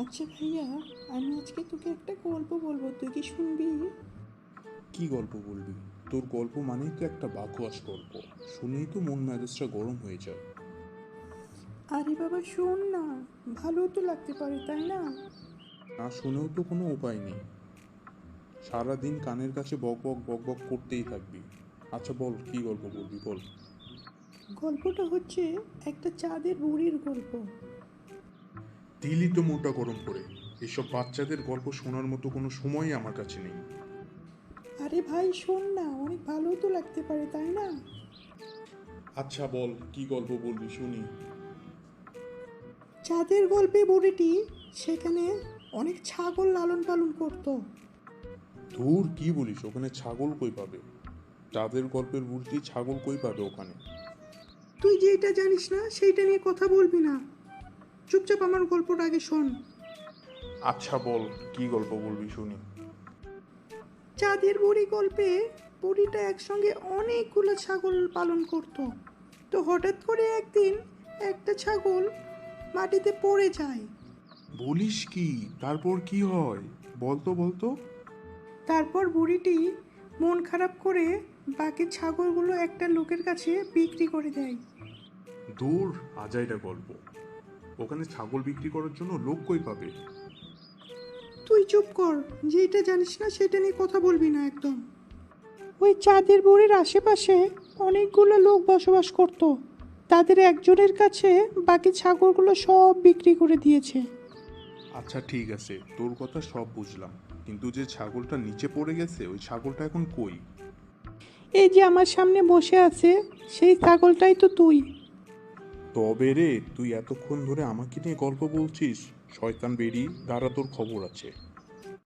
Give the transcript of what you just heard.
আচ্ছা ভাইয়া, আমি আজকে তোকে একটা গল্প বলবো, তুই কি শুনবি? কি গল্প বলবি? তোর গল্প মানেই তো একটা বাকোয়াস গল্প। শুনেই তো মন মেজাজটা গরম হয়ে যায়। আরে বাবা শোন না, ভালো তো লাগতে পারে তাই না? না শুনেও তো কোনো উপায় নেই। সারাদিন কানের কাছে বক বক বক বক করতেই থাকবি। আচ্ছা বল, কি গল্প বলবি বল। গল্পটা হচ্ছে একটা চাঁদের বুড়ির গল্প। দিলি তো মোটা গরম করে। এসব বাচ্চাদের গল্প শোনার মতো কোনো সময়ই আমার কাছে নেই। আরে ভাই শোন না, অনেক ভালো তো লাগতে পারে তাই না? আচ্ছা বল, কি গল্প বলবি শুনি। চাঁদের গল্পে বুড়িটি সেখানে অনেক ছাগল লালন পালন করত। ধুর, কি বলিস? ওখানে ছাগল কই পাবে? তাদের গল্পের বুড়িটি ছাগল কই পাবে ওখানে? তুই যেটা জানিস না সেইটা নিয়ে কথা বলবি না, চুপচাপ আমার গল্পটা আগে শোন। আচ্ছা বল, কি গল্প বলবি শুনি। চাঁদের বুড়ি গল্পে বুড়িটা একসঙ্গে অনেকগুলো ছাগল পালন করত। তো হঠাৎ করে একদিন একটা ছাগল মাটিতে পড়ে যায়। বলিস কি? তারপর কি হয়? বলতো বলতো। তারপর বুড়িটি মন খারাপ করে বাকি ছাগলগুলো একটা লোকের কাছে বিক্রি করে দেয়। দূর, আজাইরা গল্প। ওখানে ছাগল বিক্রি করার জন্য লোক কই পাবে? তুই চুপ কর, যেটা জানিস না সেটা নিয়ে কথা বলবি না একদম। ওই চাঁদের বুড়ির আশেপাশে অনেকগুলো লোক বসবাস করত। তাদের একজনের কাছে বাকি ছাগলগুলো সব বিক্রি করে দিয়েছে। আচ্ছা ঠিক আছে, তোর কথা সব বুঝলাম, কিন্তু যে ছাগলটা নিচে পড়ে গেছে ওই ছাগলটা এখন কই? এই যে আমার সামনে বসে আছে, সেই ছাগলটাই তো তুই। তবে রে, তুই এতক্ষণ ধরে আমাকে নিয়ে গল্প বলছিস? শয়তান বেরি, দাঁড়া, তোর খবর আছে।